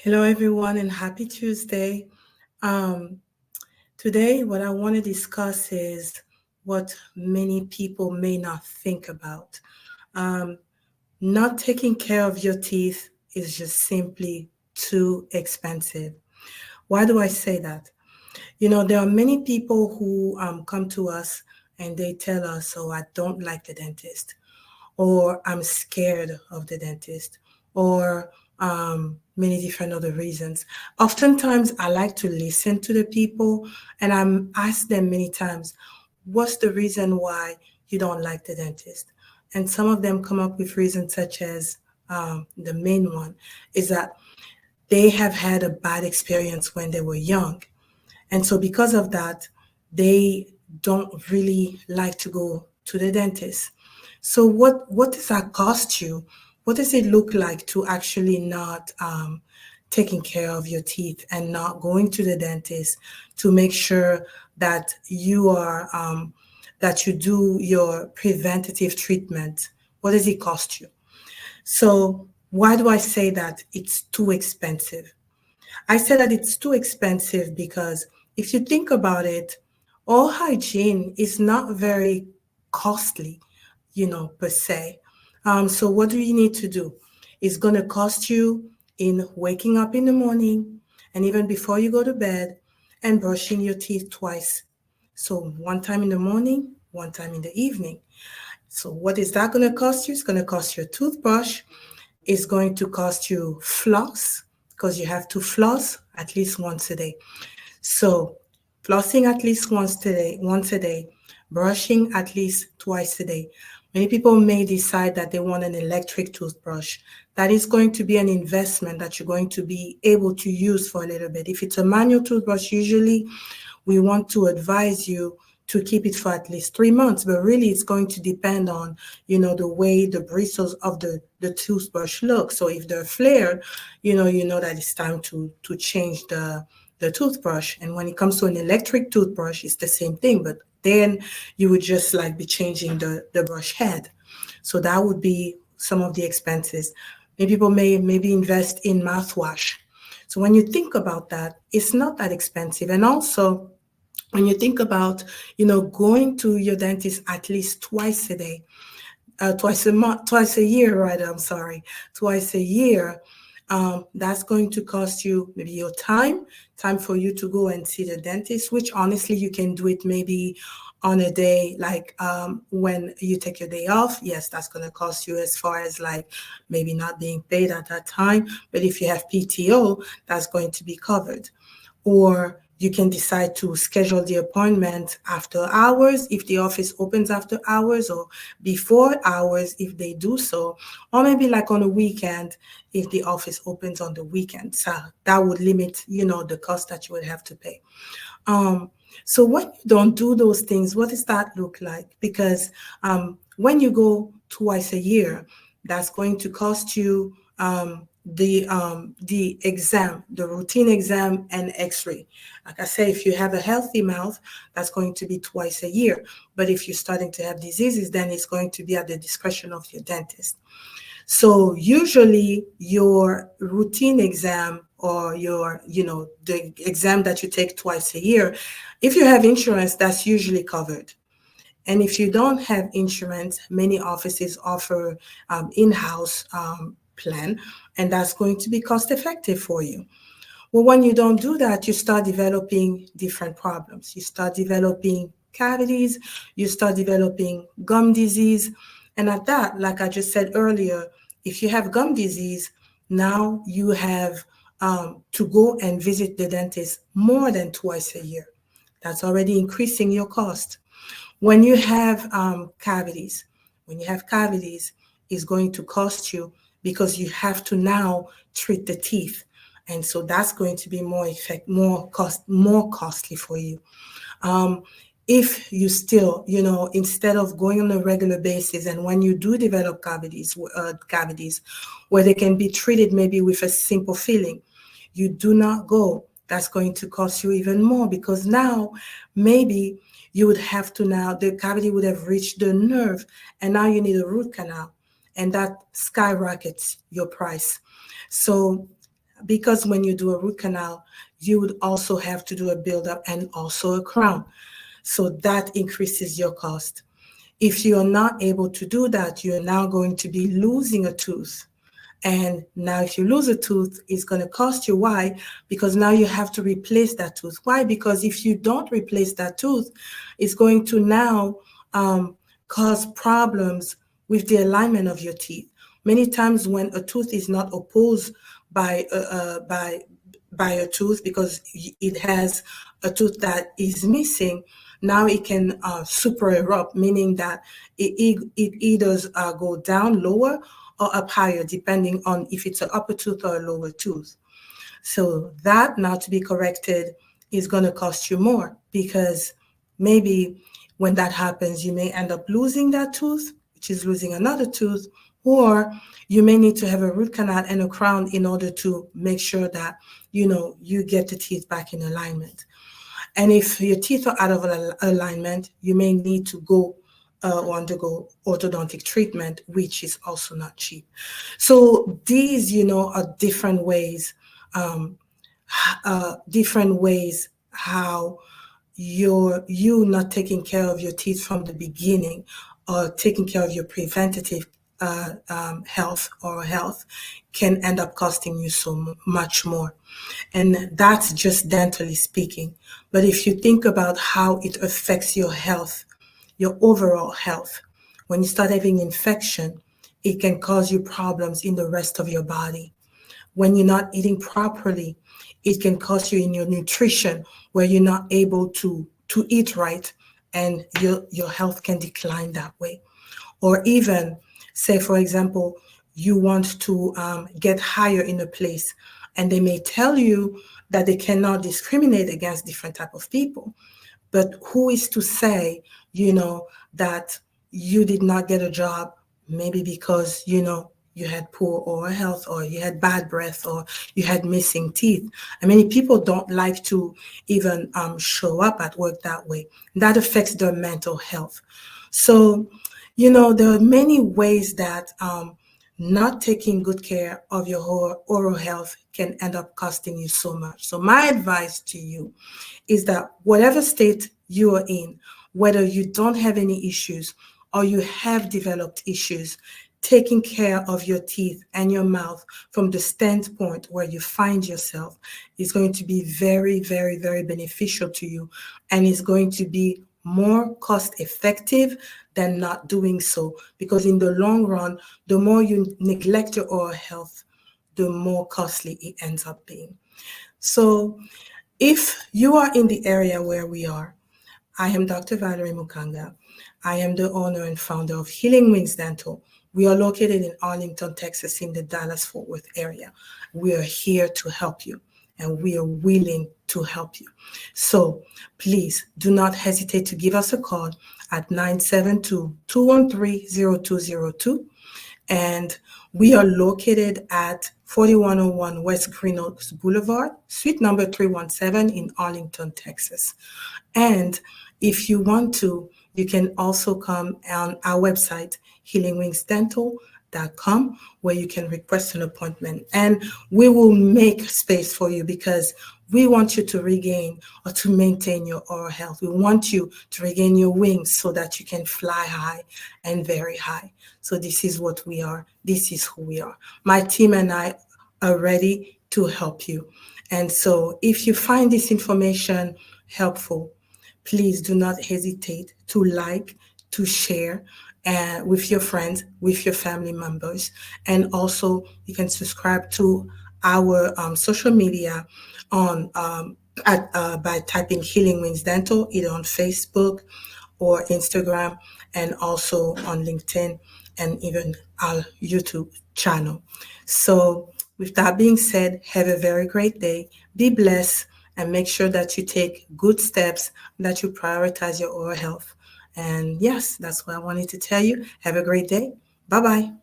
Hello, everyone, and happy Tuesday. Um, Today, what I want to discuss is what many people may not think about. Um, Not taking care of your teeth is just simply too expensive. Why do I say that? There are many people who come to us and they tell us, "Oh, I don't like the dentist," or "I'm scared of the dentist," or many different other reasons. Oftentimes, I like to listen to the people and I'm asked them many times, "What's the reason why you don't like the dentist?" And some of them come up with reasons such as the main one is that they have had a bad experience when they were young. And so because of that, they don't really like to go to the dentist. So what does that cost you? What does it look like to actually not taking care of your teeth and not going to the dentist to make sure that you do your preventative treatment? What does it cost you? So why do I say that it's too expensive? I say that it's too expensive because if you think about it, all hygiene is not very costly, per se. So what do you need to do? It's going to cost you in waking up in the morning and even before you go to bed and brushing your teeth twice. So one time in the morning, one time in the evening. So what is that going to cost you? It's going to cost you a toothbrush. It's going to cost you floss because you have to floss at least once a day. So flossing at least once a day, brushing at least twice a day. Many people may decide that they want an electric toothbrush. That is going to be an investment that you're going to be able to use for a little bit. If it's a manual toothbrush, usually we want to advise you to keep it for at least 3 months, but really it's going to depend on, the way the bristles of the toothbrush look. So if they're flared, you know that it's time to change the toothbrush. And when it comes to an electric toothbrush, it's the same thing, but then you would just like be changing the brush head. So that would be some of the expenses. Maybe people may maybe invest in mouthwash. So when you think about that, it's not that expensive. And also, when you think about, going to your dentist at least twice a day, twice a month, twice a year, rather, I'm sorry, twice a year, that's going to cost you maybe your time for you to go and see the dentist, which honestly you can do it maybe on a day like when you take your day off. Yes, that's going to cost you as far as like maybe not being paid at that time. But if you have PTO, that's going to be covered. Or you can decide to schedule the appointment after hours if the office opens after hours, or before hours if they do so, or maybe like on a weekend if the office opens on the weekend. So that would limit, the cost that you would have to pay. Um, so when you don't do those things, what does that look like? Because when you go twice a year, that's going to cost you the exam, the routine exam and X-ray. Like I say, if you have a healthy mouth, that's going to be twice a year. But if you're starting to have diseases, then it's going to be at the discretion of your dentist. So usually your routine exam or the exam that you take twice a year, if you have insurance, that's usually covered. And if you don't have insurance, many offices offer in-house plan, and that's going to be cost effective for you. Well, when you don't do that, you start developing different problems. You start developing cavities, you start developing gum disease. And at that, like I just said earlier, if you have gum disease, now you have to go and visit the dentist more than twice a year. That's already increasing your cost. When you have cavities, it's going to cost you because you have to now treat the teeth, and so that's going to be more costly for you. Um, if you still, instead of going on a regular basis, and when you do develop cavities where they can be treated maybe with a simple filling, you do not go. That's going to cost you even more because now maybe you would have to now, the cavity would have reached the nerve, and now you need a root canal, and that skyrockets your price. So because when you do a root canal, you would also have to do a buildup and also a crown. So that increases your cost. If you're not able to do that, you're now going to be losing a tooth. And now if you lose a tooth, it's going to cost you. Why? Because now you have to replace that tooth. Why? Because if you don't replace that tooth, it's going to now cause problems with the alignment of your teeth. Many times when a tooth is not opposed by a tooth because it has a tooth that is missing, now it can super erupt, meaning that it either go down lower or up higher, depending on if it's an upper tooth or a lower tooth. So that now to be corrected is going to cost you more, because maybe when that happens, you may end up losing that tooth, which is losing another tooth, or you may need to have a root canal and a crown in order to make sure that, you get the teeth back in alignment. And if your teeth are out of alignment, you may need to go or undergo orthodontic treatment, which is also not cheap. So these, are different ways how you not taking care of your teeth from the beginning, or taking care of your preventative health or health, can end up costing you so much more. And that's just dentally speaking. But if you think about how it affects your health, your overall health, when you start having infection, it can cause you problems in the rest of your body. When you're not eating properly, it can cost you in your nutrition, where you're not able to eat right, and your health can decline that way. Or even, say, for example, you want to get higher in a place, and they may tell you that they cannot discriminate against different type of people. But who is to say, that you did not get a job, maybe because, you had poor oral health, or you had bad breath, or you had missing teeth. And many people don't like to even show up at work that way. That affects their mental health. So, there are many ways that not taking good care of your oral health can end up costing you so much. So my advice to you is that whatever state you are in, whether you don't have any issues or you have developed issues, taking care of your teeth and your mouth from the standpoint where you find yourself is going to be very, very, very beneficial to you, and is going to be more cost effective than not doing so. Because in the long run, the more you neglect your oral health, the more costly it ends up being. So if you are in the area where we are, I am Dr. Valerie Mukanga. I am the owner and founder of Healing Wings Dental. We are located in Arlington, Texas, in the Dallas-Fort Worth area. We are here to help you, and we are willing to help you. So please do not hesitate to give us a call at 972-213-0202. And we are located at 4101 West Green Oaks Boulevard, suite number 317 in Arlington, Texas. And if you want to, you can also come on our website, healingwingsdental.com, where you can request an appointment. And we will make space for you, because we want you to regain or to maintain your oral health. We want you to regain your wings so that you can fly high and very high. So this is what we are. This is who we are. My team and I are ready to help you. And so if you find this information helpful, please do not hesitate to like, to share with your friends, with your family members. And also you can subscribe to our social media on by typing Healing Wings Dental, either on Facebook or Instagram, and also on LinkedIn, and even our YouTube channel. So with that being said, have a very great day. Be blessed, and make sure that you take good steps, that you prioritize your oral health. And yes, that's what I wanted to tell you. Have a great day. Bye-bye.